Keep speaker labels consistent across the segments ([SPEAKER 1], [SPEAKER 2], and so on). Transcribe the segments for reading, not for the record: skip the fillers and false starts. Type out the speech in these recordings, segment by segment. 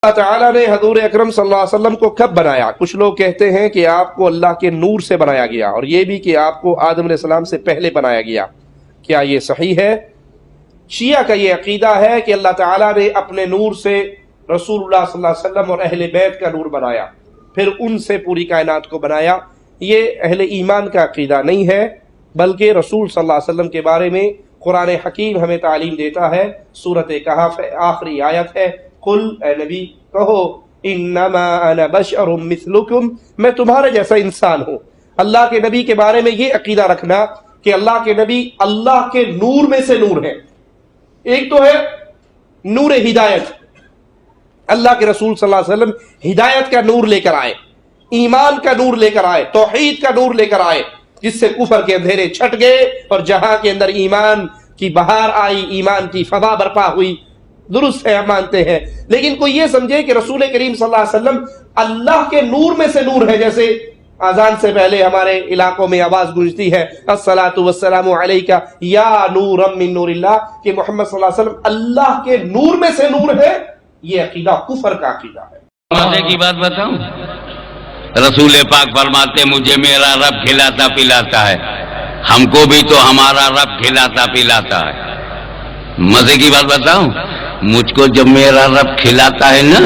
[SPEAKER 1] اللہ تعالیٰ نے حضور اکرم صلی اللہ علیہ وسلم کو کب بنایا؟ کچھ لوگ کہتے ہیں کہ آپ کو اللہ کے نور سے بنایا گیا، اور یہ بھی کہ آپ کو آدم علیہ السلام سے پہلے بنایا گیا۔ کیا یہ صحیح ہے؟ شیعہ کا یہ عقیدہ ہے کہ اللہ تعالیٰ نے اپنے نور سے رسول اللہ صلی اللہ علیہ وسلم اور اہل بیت کا نور بنایا، پھر ان سے پوری کائنات کو بنایا۔ یہ اہل ایمان کا عقیدہ نہیں ہے، بلکہ رسول صلی اللہ علیہ وسلم کے بارے میں قرآن حکیم ہمیں تعلیم دیتا ہے۔ سورۃ کہف آخری آیت ہے، قل اے نبی کہو انما انا بشر مثلکم، میں تمہارے جیسا انسان ہوں۔ اللہ کے نبی کے بارے میں یہ عقیدہ رکھنا کہ اللہ کے نبی اللہ کے نور میں سے نور ہے۔ ایک تو ہے نور ہدایت، اللہ کے رسول صلی اللہ علیہ وسلم ہدایت کا نور لے کر آئے، ایمان کا نور لے کر آئے، توحید کا نور لے کر آئے، جس سے کفر کے اندھیرے چھٹ گئے اور جہاں کے اندر ایمان کی بہار آئی، ایمان کی فضا برپا ہوئی۔ درست ہے، ہم مانتے ہیں، لیکن کوئی یہ سمجھے کہ رسول کریم صلی اللہ علیہ وسلم اللہ کے نور میں سے نور ہے، جیسے اذان سے پہلے ہمارے علاقوں میں آواز گونجتی ہے الصلاۃ والسلام علیک یا نورا من نور اللہ، کہ محمد صلی اللہ علیہ وسلم اللہ کے نور میں سے نور ہے۔ یہ عقیدہ کفر کا عقیدہ ہے۔
[SPEAKER 2] مزے کی بات بتاؤں، رسول پاک فرماتے مجھے میرا رب کھلاتا پلاتا ہے، ہم کو بھی تو ہمارا رب کھلاتا پلاتا ہے۔ مزے کی بات بتاؤں، مجھ کو جب میرا رب کھلاتا ہے نا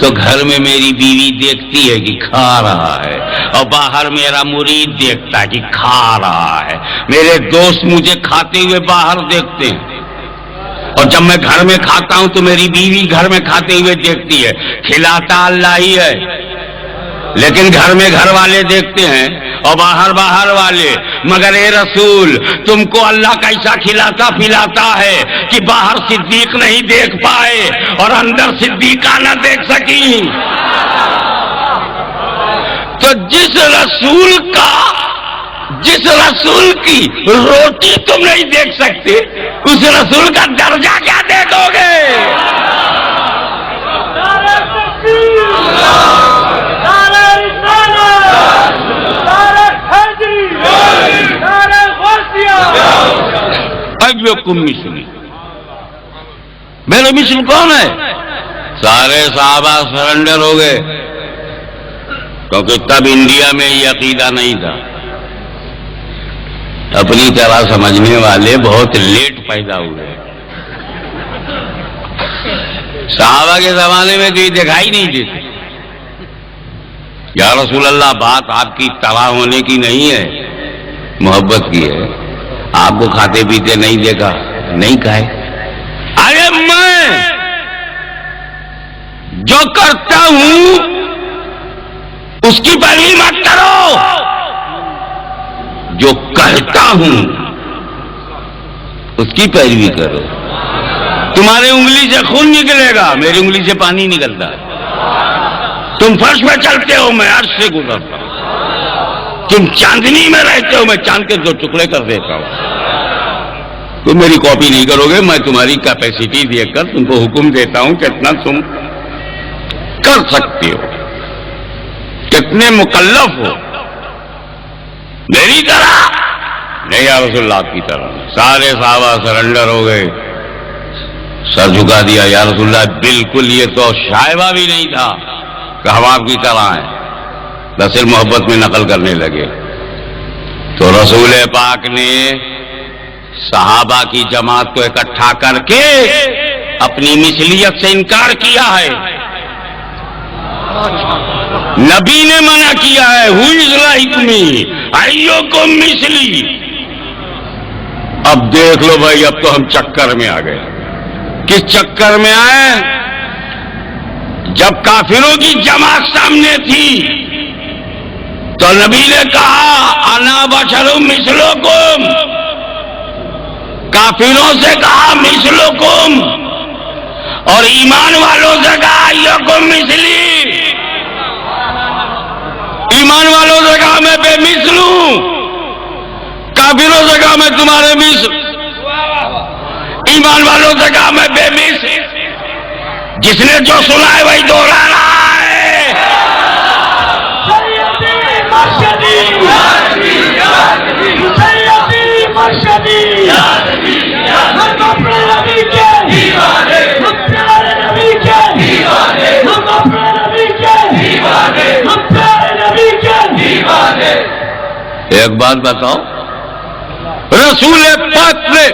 [SPEAKER 2] تو گھر میں میری بیوی دیکھتی ہے کہ کھا رہا ہے، اور باہر میرا مرید دیکھتا ہے کہ کھا رہا ہے، میرے دوست مجھے کھاتے ہوئے باہر دیکھتے ہیں، اور جب میں گھر میں کھاتا ہوں تو میری بیوی گھر میں کھاتے ہوئے دیکھتی ہے۔ کھلاتا اللہ ہی ہے، لیکن گھر میں گھر والے دیکھتے ہیں اور باہر باہر والے۔ مگر اے رسول، تم کو اللہ کیسا کھلاتا پلاتا ہے کہ باہر صدیق نہیں دیکھ پائے اور اندر صدیقہ نہ دیکھ سکی؟ تو جس رسول کی روٹی تم نہیں دیکھ سکتے، اس رسول کا درجہ کیا دیکھو گے؟ میرے مشن کون ہے؟ سارے صحابہ سرنڈر ہو گئے، کیونکہ تب انڈیا میں یہ عقیدہ نہیں تھا۔ اپنی طرح سمجھنے والے بہت لیٹ پیدا ہوئے۔ صحابہ کے زمانے میں تو یہ دکھائی نہیں دیتی۔ یا رسول اللہ، بات آپ کی طرح ہونے کی نہیں ہے، محبت کی ہے۔ آپ کو کھاتے پیتے نہیں دیکھا، نہیں کھائے۔ ارے میں جو کرتا ہوں اس کی پیروی مت کرو، جو کہتا ہوں اس کی پیروی کرو۔ تمہاری انگلی سے خون نکلے گا، میری انگلی سے پانی نکلتا ہے۔ تم فرش میں چلتے ہو، میں عرش سے گزرتا ہوں۔ تم چاندنی میں رہتے ہو، میں چاند کے 2 ٹکڑے کر دیتا ہوں۔ تم میری کاپی نہیں کرو گے، میں تمہاری کیپیسٹی دیکھ کر تم کو حکم دیتا ہوں کتنا تم کر سکتے ہو، کتنے مکلف ہو۔ میری طرح نہیں، یا رسول اللہ آپ کی طرح۔ سارے صحابہ سرنڈر ہو گئے، سر جھکا دیا۔ یا رسول اللہ بالکل یہ تو شائبہ بھی نہیں تھا کہ ہم آپ کی طرح ہیں، بس محبت میں نقل کرنے لگے۔ تو رسول پاک نے صحابہ کی جماعت کو اکٹھا کر کے اپنی مثلیت سے انکار کیا ہے۔ نبی نے منع کیا ہے، ہو از لائک می ایکم مثلی۔ اب دیکھ لو بھائی، اب تو ہم چکر میں آ گئے۔ کس چکر میں آئے؟ جب کافروں کی جماعت سامنے تھی تو نبی نے کہا انا بشر مثلکم، کافروں سے کہا مثلکم، اور ایمان والوں سے کہا ایکم مثلی۔ ایمان والوں سے کہا میں بے مثل ہوں، کافروں سے کہا میں تمہارے مثل، ایمان والوں سے کہا میں بے مثل۔ جس نے جو سنا ہے وہی دوہرا رہا ہے۔
[SPEAKER 3] ہم اپنے نبی کے دیوانے، ہم پیارے نبی کے دیوانے، ہم
[SPEAKER 2] ایک بات بتاؤ، رسول پاک نے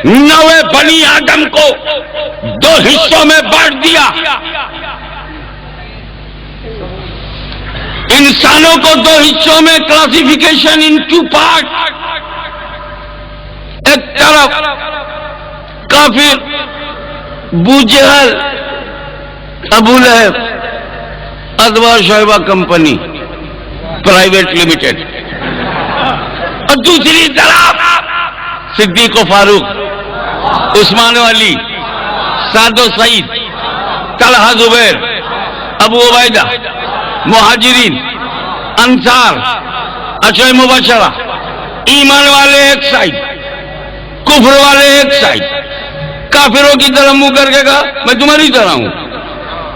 [SPEAKER 2] 9 بنی آدم کو 2 حصوں میں بانٹ دیا، انسانوں کو 2 حصوں میں، کلاسیفیکیشن ان 2 پارٹ. ایک طرف کافر ابو جہل، ابو لہب، ادوار شعبہ کمپنی پرائیویٹ لمیٹڈ، اور دوسری طرف صدیق و فاروق، عثمان و علی، سعد و سعید، طلحہ زبیر، ابو عبیدہ، مہاجرین، انصار، عشرہ مبشرہ، ایمان والے ایک سائڈ، کفر والے ایک سائڈ. کافروں کی طرح منہ کر کے کہا میں تمہاری طرح ہوں،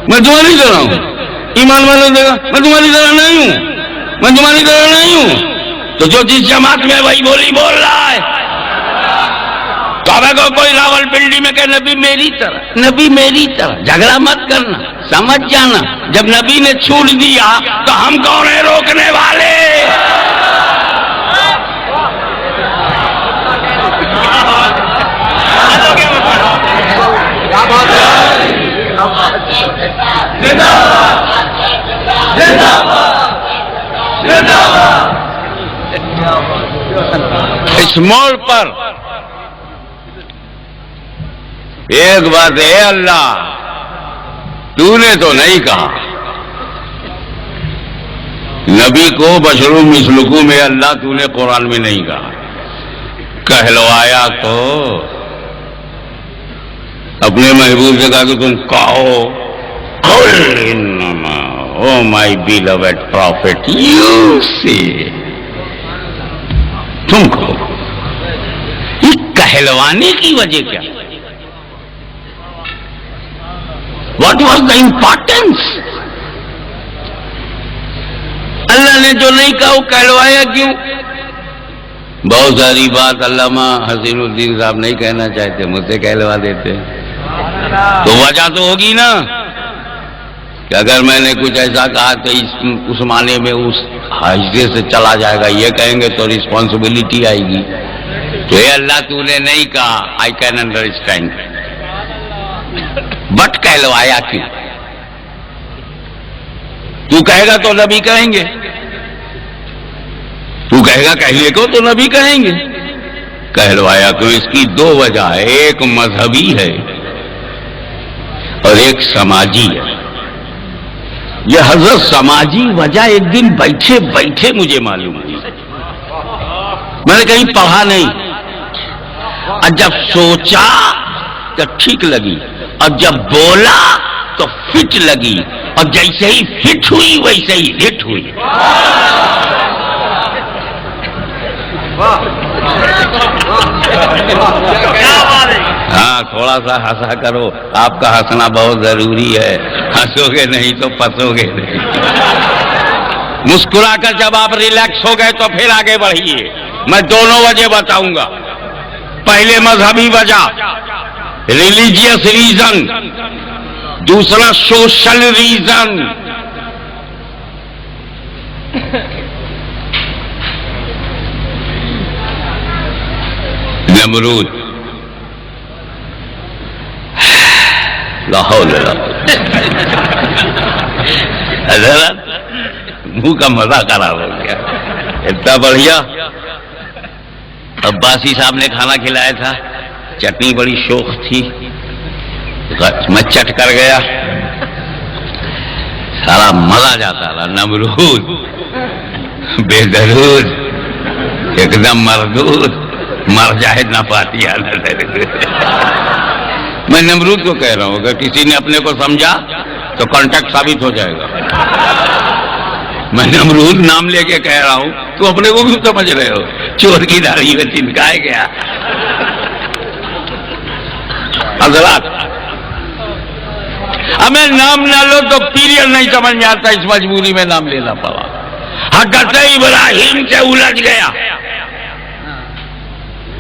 [SPEAKER 2] میں تمہاری طرح ہوں. ایمان والوں نے کہا میں تمہاری طرح نہیں ہوں، میں تمہاری طرح نہیں ہوں. تو جو جس جماعت میں وہی بولی بول رہا ہے. کعبہ کو کوئی راول پنڈی میں کہ نبی میری طرح، نبی میری طرح. جھگڑا مت کرنا، سمجھ جانا جب نبی نے چھوڑ دیا تو ہم کون ہیں روکنے والے؟ اس موڑ پر ایک بات ہے، اللہ تو نے تو نہیں کہا، نبی کو بشر مثلکم میں اللہ تو نے قرآن میں نہیں کہا، کہلوایا تو اپنے محبوب سے کہا کہ تم کہو قل انما او مائی بیلوڈ پروفٹ یو سے، تم کہو. یہ کہلوانے کی وجہ کیا؟ What was the importance? اللہ نے جو نہیں کہا وہ کہلوایا کیوں؟ بہت ساری بات علامہ حسین الدین صاحب نہیں کہنا چاہتے، مجھ سے کہلوا دیتے. تو وجہ تو ہوگی نا کہ اگر میں نے کچھ ایسا کہا تو اس معنی میں اس حصے سے چلا جائے گا، یہ کہیں گے تو رسپانسبلٹی آئے گی. تو اے اللہ تو نے نہیں کہا، آئی کین انڈرسٹینڈ، بٹ کہلوایا کیوں؟ تو کہے گا تو نبی کہیں گے، تو کہے گا کہیے کو تو نبی کہیں گے. کہلوایا کیوں؟ اس کی 2 وجہ ہے، ایک مذہبی ہے اور ایک سماجی ہے. یہ حضرت سماجی وجہ ایک دن بیٹھے بیٹھے مجھے معلوم ہوئی، میں نے کہیں پڑھا نہیں، اور جب سوچا تو ٹھیک لگی، اور جب بولا تو فٹ لگی، اور جیسے ہی فٹ ہوئی ویسے ہی ہٹ ہوئی. ہاں تھوڑا سا ہنسا کرو، آپ کا ہنسنا بہت ضروری ہے، ہنسو گے نہیں تو پسو گے نہیں. مسکرا کر جب آپ ریلیکس ہو گئے تو پھر آگے بڑھیے. میں دونوں وجہ بتاؤں گا. پہلے مذہبی وجہ، ریلیجیس ریزن، دوسرا سوشل ریزن. نمرود لا حول ولا قوت، حضرت منہ کا مزہ خراب ہو گیا. اتنا بڑھیا عباسی صاحب نے کھانا کھلایا تھا، چٹنی بڑی شوق تھی، میں چٹ کر گیا، سارا مزہ جاتا رہا. نمرود بے درود، ایک دم مردود، مر جائے نہ پاتی میں نمرود کو کہہ رہا ہوں، اگر کسی نے اپنے کو سمجھا تو کانٹیکٹ ثابت ہو جائے گا. میں نمرود نام لے کے کہہ رہا ہوں، تو اپنے کو کیوں سمجھ رہے ہو؟ چور کی داڑھی میں چمکائے گیا. حضرات ہمیں نام نہ لو تو پیریڈ نہیں سمجھ میں آتا، اس مجبوری میں نام لینا پڑا. حضرت ابراہیم سے الجھ گیا،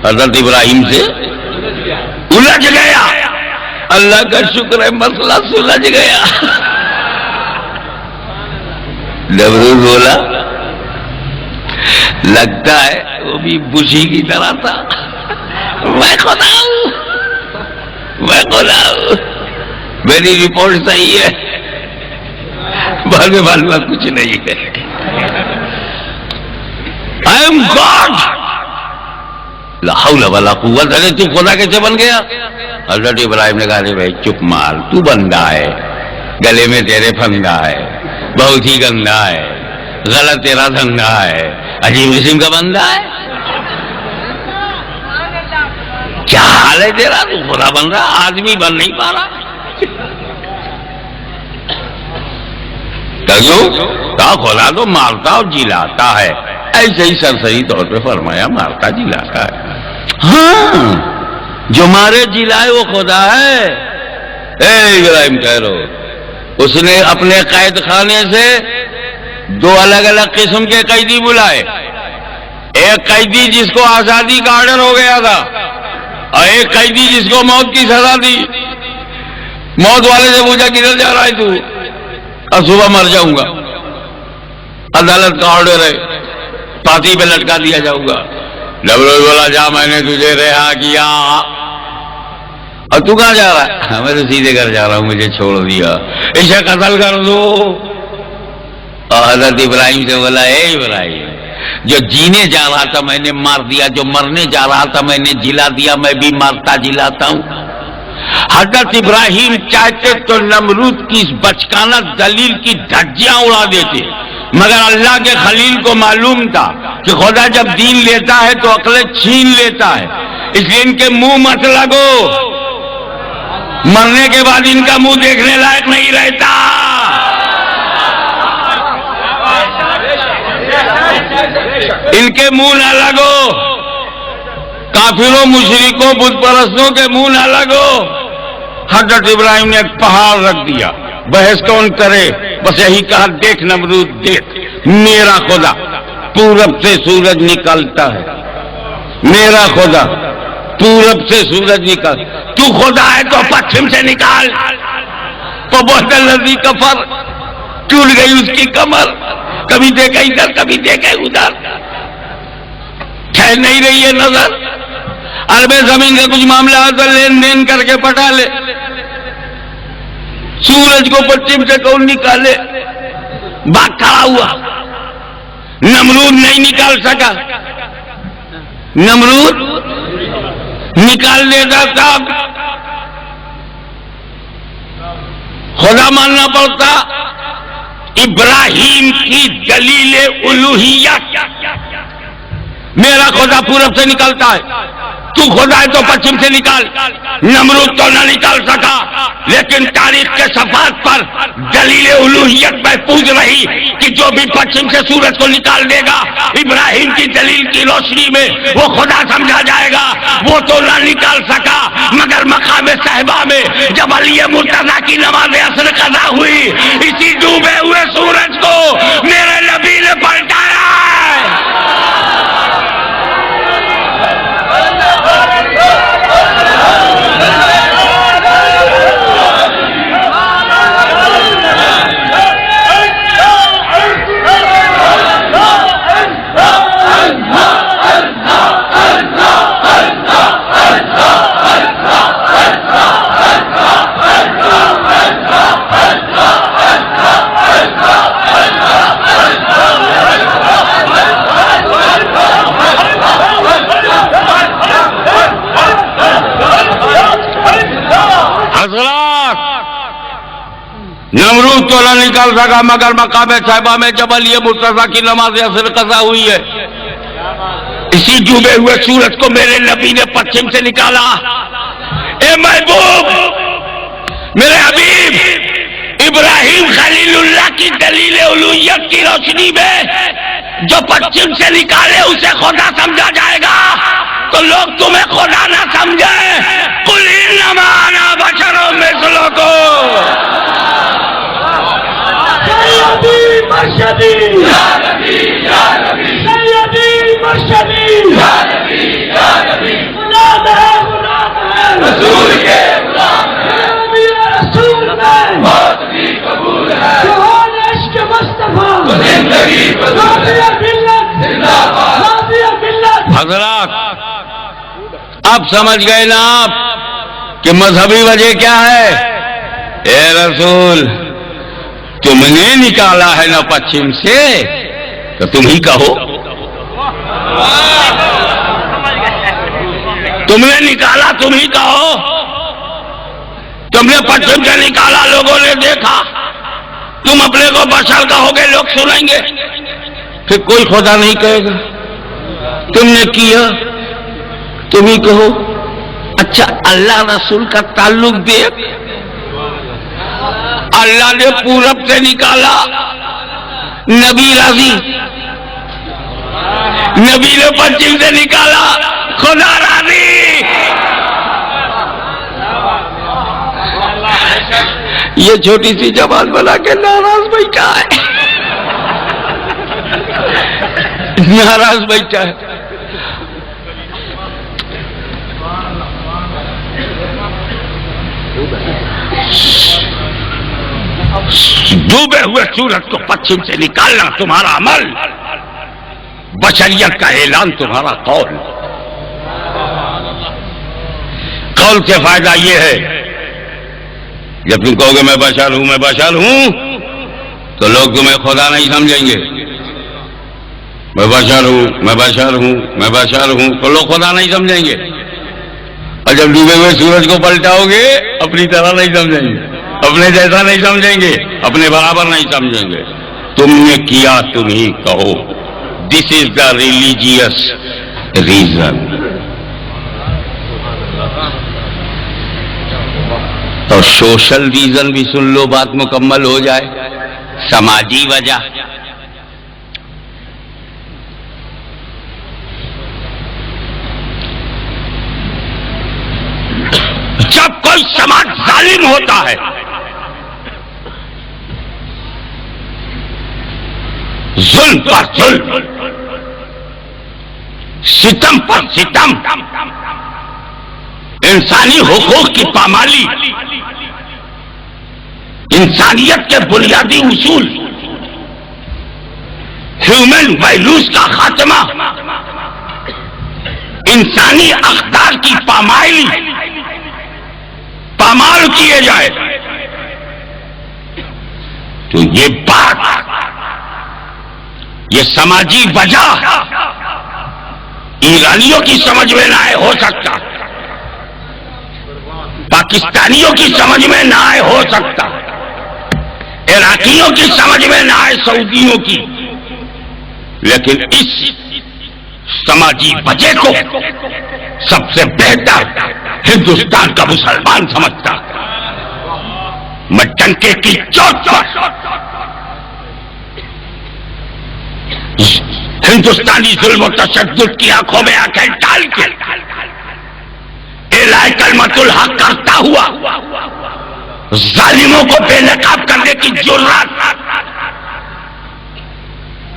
[SPEAKER 2] حضرت ابراہیم سے الجھ گیا. اللہ کا شکر ہے مسئلہ سلجھ گیا. نمرود بولا لگتا ہے وہ بھی بشی کی طرح تھا. میں خدا ہوں، میں خدا ہوں، میری رپورٹ صحیح ہے، بعد میں معلومات کچھ نہیں ہے. I am God. لا حول ولا قوت. ارے تو خدا کیسے بن گیا؟ حضرت ابراہیم نے کہا بھائی چپ مار، تو بندہ ہے، گلے میں تیرے پھندا ہے، بہت ہی گندا ہے، غلط تیرا دھندا ہے، عجیب قسم کا بندہ ہے. کیا حال ہے تیرا؟ تو خدا بن رہا، آدمی بن نہیں پا رہا. کہا خدا تو مارتا اور جلاتا ہے. ایسے ہی سرسری طور پہ فرمایا مارتا جلاتا ہے. ہاں جو مارے جلائے وہ خدا ہے. اے ابراہیم کہہ رہو، اس نے اپنے قید خانے سے دو الگ الگ قسم کے قیدی بلائے. ایک قیدی جس کو آزادی کا آرڈر ہو گیا تھا، اور ایک قیدی جس کو موت کی سزا دی. موت والے سے پوچھا کدھر جا رہا ہے تو؟ اور صبح مر جاؤں گا، عدالت کا آرڈر ہے، پاتی پہ لٹکا دیا جاؤں گا. نمرود بولا جا میں نے تجھے رہا کیا. اور تو کہاں جا رہا ہے؟ میں تو سیدھے گھر جا رہا ہوں، مجھے چھوڑ دیا، اسے قتل کر دو. اور حضرت ابراہیم سے بولا اے ابراہیم، جو جینے جا رہا تھا میں نے مار دیا، جو مرنے جا رہا تھا میں نے جلا دیا، میں بھی مارتا جلاتا ہوں. حضرت ابراہیم چاہتے تو نمرود کی اس بچکانہ دلیل کی دھجیاں اڑا دیتے، مگر اللہ کے خلیل کو معلوم تھا کہ خدا جب دین لیتا ہے تو عقلیں چھین لیتا ہے. اس لیے ان کے منہ مت لگو، مرنے کے بعد ان کا منہ دیکھنے لائق نہیں رہتا. ان کے منہ نہ لگو، کافروں مشرکوں بت پرستوں کے منہ نہ لگو. حضرت ابراہیم نے ایک پہاڑ رکھ دیا، بحث کون کرے؟ بس یہی کہا دیکھ نمرود دیکھ، میرا خدا پورب سے سورج نکلتا ہے، میرا خدا پورب سے سورج نکل. تو خدا ہے تو پچھم سے نکال. فبہت الذی کفر، ٹوٹ گئی اس کی کمر، کبھی دیکھا ادھر کبھی دیکھا ادھر، ٹھہر نہیں رہی ہے نظر. عرب زمین کا کچھ معاملہ ہوتا لین دین کر کے پٹا لے. سورج کو پچھم سے کون نکالے؟ باغ کھڑا ہوا، نمرود نہیں نکال سکا. نمرود نکال دیتا تھا، خدا ماننا پڑتا. ابراہیم کی دلیل الوہیت، میرا خدا پورب سے نکلتا ہے، تو خدا ہے تو پچھم سے نکال. نمرود تو نہ نکال سکا، لیکن تاریخ کے صفحات پر دلیل الوہیت محفوظ رہی کہ جو بھی پچھم سے سورج کو نکال دے گا ابراہیم کی دلیل کی روشنی میں وہ خدا سمجھا جائے گا. وہ تو نہ نکال سکا، مگر مقام صحبہ میں جب علی مرتضیٰ کی نماز عصر قضا ہوئی، اسی ڈوبے ہوئے سورج کو میرے نبی نے پلٹایا. نمرود تو نہ نکال سکا، مگر مقام صحبہ میں جب علی مرتضیٰ کی نماز عصر قضا ہوئی ہے، اسی ڈوبے ہوئے سورج کو میرے نبی نے پچھم سے نکالا. اے محبوب، میرے حبیب، ابراہیم خلیل اللہ کی دلیل الوہیت کی روشنی میں جو پچھم سے نکالے اسے خدا سمجھا جائے گا، تو لوگ تمہیں خدا نہ سمجھیں. قل انما انا بشر مثلکم.
[SPEAKER 3] سیدی مرشدی یا نبی یا نبی، سیدی مرشدی یا نبی یا نبی، غلام ہے رسول کے غلام ہے، نبی رسول میں موت بھی قبول ہے، جہان عشق مصطفیٰ تو زندگی قبول ہے، ملت زندہ باد.
[SPEAKER 2] حضرات اب سمجھ گئے نا آپ کہ مذہبی وجہ کیا ہے؟ اے رسول تم نے نکالا ہے نا پچھم سے تو تم ہی کہو، تم نے نکالا تم ہی کہو، تم نے پچھم سے نکالا لوگوں نے دیکھا، تم اپنے کو بشر کہو گے لوگ سنیں گے، پھر کوئی خدا نہیں کہے گا، تم نے کیا تم ہی کہو۔ اچھا اللہ رسول کا تعلق دیکھ، اللہ نے پورب سے نکالا، نبی راضی، نبی نے پچھم سے نکالا، خدا راضی۔ یہ چھوٹی سی زبان بنا کے ناراض بیٹھا ہے، ناراض بیٹھا ہے۔ ڈوبے ہوئے سورج کو پچھم سے نکالنا تمہارا عمل، بشریت کا اعلان تمہارا قول۔ قول سے فائدہ یہ ہے جب تم کہو گے میں بشر ہوں میں بشر ہوں تو لوگ تمہیں خدا نہیں سمجھیں گے، میں بشر ہوں میں بشر ہوں میں بشر ہوں تو لوگ خدا نہیں سمجھیں گے، اور جب ڈوبے ہوئے سورج کو پلٹاؤ گے اپنی طرح نہیں سمجھیں گے، اپنے جیسا نہیں سمجھیں گے، اپنے برابر نہیں سمجھیں گے۔ تم نے کیا تم ہی کہو، دس از دا ریلیجیس ریزن۔ اور سوشل ریزن بھی سن لو، بات مکمل ہو جائے۔ سماجی وجہ، جب کوئی سماج ظالم ہوتا ہے ظلم پر ظلم، ستم پر ستم، انسانی حقوق کی پامالی، انسانیت کے بنیادی اصول، ہیومن ویلیوز کا خاتمہ، انسانی اقدار کی پامالی پامال کیے جائے تو یہ بات، یہ سماجی وجہ ایرانیوں کی سمجھ میں نہ ہو سکتا، پاکستانیوں کی سمجھ میں نہ ہو سکتا، عراقیوں کی سمجھ میں نہ آئے، سعودیوں کی، لیکن اس سماجی وجہ کو سب سے بہتر ہندوستان کا مسلمان سمجھتا۔ میں ڈنکے کی چوٹ پر ہندوستانی ظلم و تشدد کی آنکھوں میں آنکھیں ڈال کے اعلان کلمت الحق کرتا ہوا ظالموں کو بے نقاب کرنے کی جرات،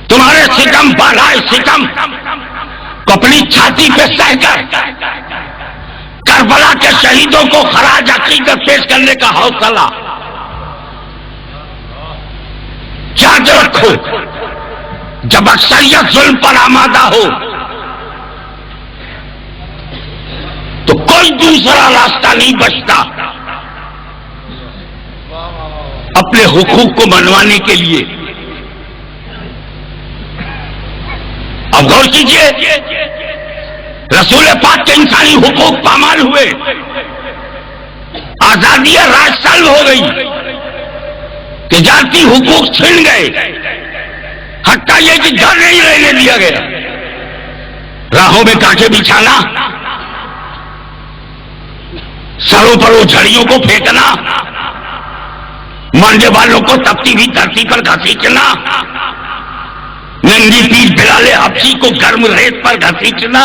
[SPEAKER 2] تمہارے ستم بالائے ستم کو اپنی چھاتی پہ سہ کر کربلا کے شہیدوں کو خراج عقیدت پیش کرنے کا حوصلہ یاد رکھو۔ جب اکثریت ظلم پر آمادہ ہو تو کوئی دوسرا راستہ نہیں بچتا اپنے حقوق کو منوانے کے لیے۔ اب غور کیجئے، رسول پاک کے انسانی حقوق پامال ہوئے، آزادی راج سلب ہو گئی، تجارتی حقوق چھن گئے، حتیٰ یہ کہ گھر نہیں رہنے دیا گیا، راہوں میں کانٹے بچھانا، سروں پر وہ جھڑیوں کو پھینکنا، مرنے والوں کو تپتی ہوئی دھرتی پر گھسیٹنا، ننگی پیٹھ بلال حبشی کو گرم ریت پر گھسیٹنا،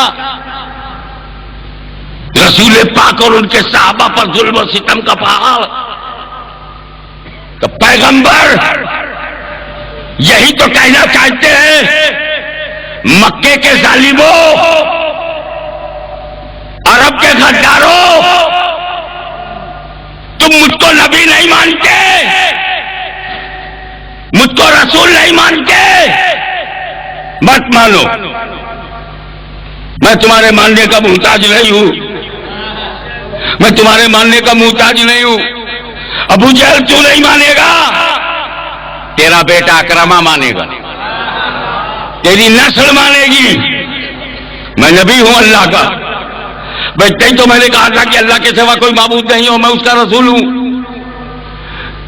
[SPEAKER 2] رسول پاک اور ان کے صحابہ پر ظلم و ستم کا پہاڑ۔ تو پیغمبر یہی تو کہنا چاہتے ہیں، مکے کے ظالموں، عرب کے غداروں، تم مجھ کو نبی نہیں مانتے، مجھ کو رسول نہیں مانتے، مت مانو، میں تمہارے ماننے کا محتاج نہیں ہوں، میں تمہارے ماننے کا محتاج نہیں ہوں۔ ابو جہل تو نہیں مانے گا، تیرا بیٹا اکرمہ مانے گا، تیری نسل مانے گی۔ میں نبی ہوں اللہ کا، بھائی تو میں نے کہا تھا کہ اللہ کے سوا کوئی معبود نہیں ہو، میں اس کا رسول ہوں۔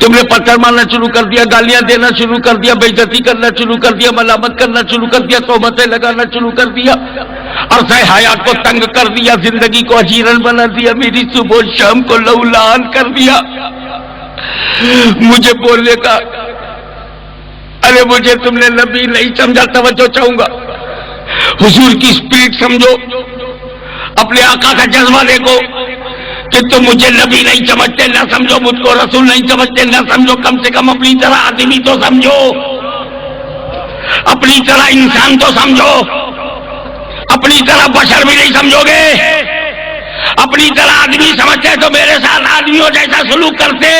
[SPEAKER 2] تم نے پتھر مارنا شروع کر دیا، گالیاں دینا شروع کر دیا، بے عزتی کرنا شروع کر دیا، ملامت کرنا شروع کر دیا، تہمتیں لگانا شروع کر دیا، عرصہ حیات کو تنگ کر دیا، زندگی کو اجیرن بنا دیا، میری صبح و شام کو لولان کر دیا۔ مجھے بولنے کا، ارے مجھے تم نے نبی نہیں سمجھا، توجہ چاہوں گا، حضور کی اسپرٹ سمجھو، اپنے آقا کا جذبہ دیکھو کہ تم مجھے نبی نہیں سمجھتے، نہ سمجھو مجھ کو رسول نہیں سمجھتے، نہ سمجھو، کم سے کم اپنی طرح آدمی تو سمجھو، اپنی طرح انسان تو سمجھو، اپنی طرح بشر بھی نہیں سمجھو گے، اپنی طرح آدمی سمجھتے تو میرے ساتھ آدمیوں جیسا سلوک کرتے۔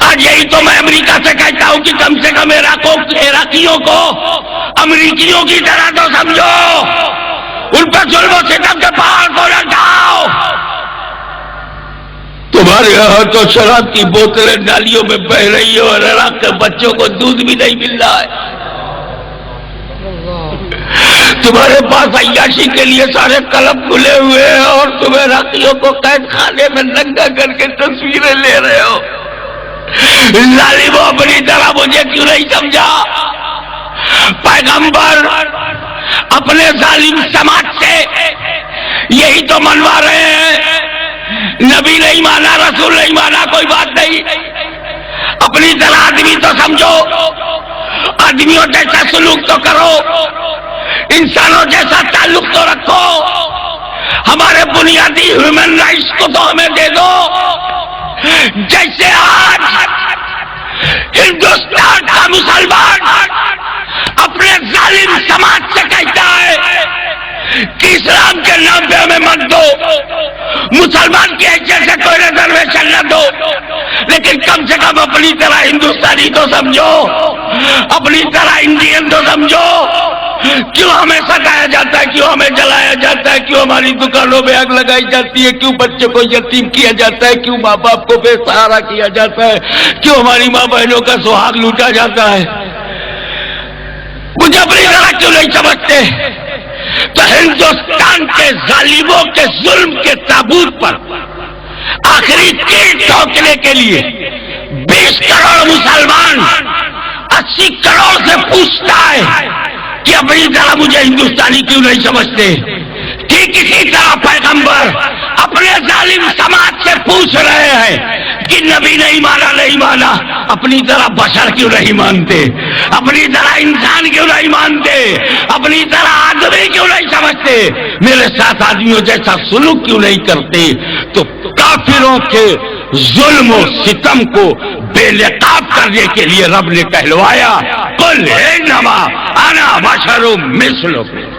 [SPEAKER 2] آج یہی تو میں امریکہ سے کہتا ہوں کہ کم سے کم عراقیوں کو امریکیوں کی طرح تو سمجھو، ان پر ظلم و ستم کے پہاڑ کو لٹاؤ۔ تمہارے یہاں تو شراب کی بوتلیں نالیوں میں بہ رہی ہیں اور عراق کے بچوں کو دودھ بھی نہیں مل رہا ہے۔ تمہارے پاس عیاشی کے لیے سارے کلب کھلے ہوئے ہیں اور تم عراقیوں کو قید خانے میں ننگا کر کے تصویریں لے رہے ہو۔ ظالموں، اپنی طرح مجھے کیوں نہیں سمجھا؟ پیغمبر اپنے ظالم سماج سے یہی تو منوا رہے ہیں، نبی نہیں مانا، رسول نہیں مانا، کوئی بات نہیں، اپنی طرح آدمی تو سمجھو، آدمیوں جیسا سلوک تو کرو، انسانوں جیسا تعلق تو رکھو، ہمارے بنیادی ہیومن رائٹس کو تو ہمیں دے دو۔ جیسے آج ہندوستان کا مسلمان اپنے ظالم سماج سے کہتا ہے کہ اسلام کے نام پہ ہمیں مت دو، مسلمان کی حیثیت سے کوئی ریزرویشن نہ دو، لیکن کم سے کم اپنی طرح ہندوستانی تو سمجھو، اپنی طرح انڈین تو سمجھو۔ کیوں ہمیں ستایا جاتا ہے، کیوں ہمیں جلایا جاتا ہے، کیوں ہماری دکانوں میں آگ لگائی جاتی ہے، کیوں بچوں کو یتیم کیا جاتا ہے، کیوں ماں باپ کو بے سہارا کیا جاتا ہے، کیوں ہماری ماں بہنوں کا سہاگ لوٹا جاتا ہے؟ مجھے اپنی طرح کیوں نہیں سمجھتے؟ تو ہندوستان کے ظالموں کے ظلم کے تابوت پر آخری تیر ٹھوکنے کے لیے 20 کروڑ مسلمان 80 کروڑ سے پوچھتا ہے کہ اپنی طرح مجھے ہندوستانی کیوں نہیں سمجھتے؟ ٹھیک اسی طرح پیغمبر اپنے ظالم سماج سے پوچھ رہے ہیں کہ نبی نہیں مانا، اپنی طرح بشر کیوں نہیں مانتے، اپنی طرح انسان کیوں نہیں مانتے، اپنی طرح آدمی کیوں نہیں سمجھتے، میرے ساتھ آدمیوں جیسا سلوک کیوں نہیں کرتے؟ تو کافروں کے ظلم و ستم کو بے نقاب کرنے کے لیے رب نے کہلوایا قل انما انا بشر مثلکم۔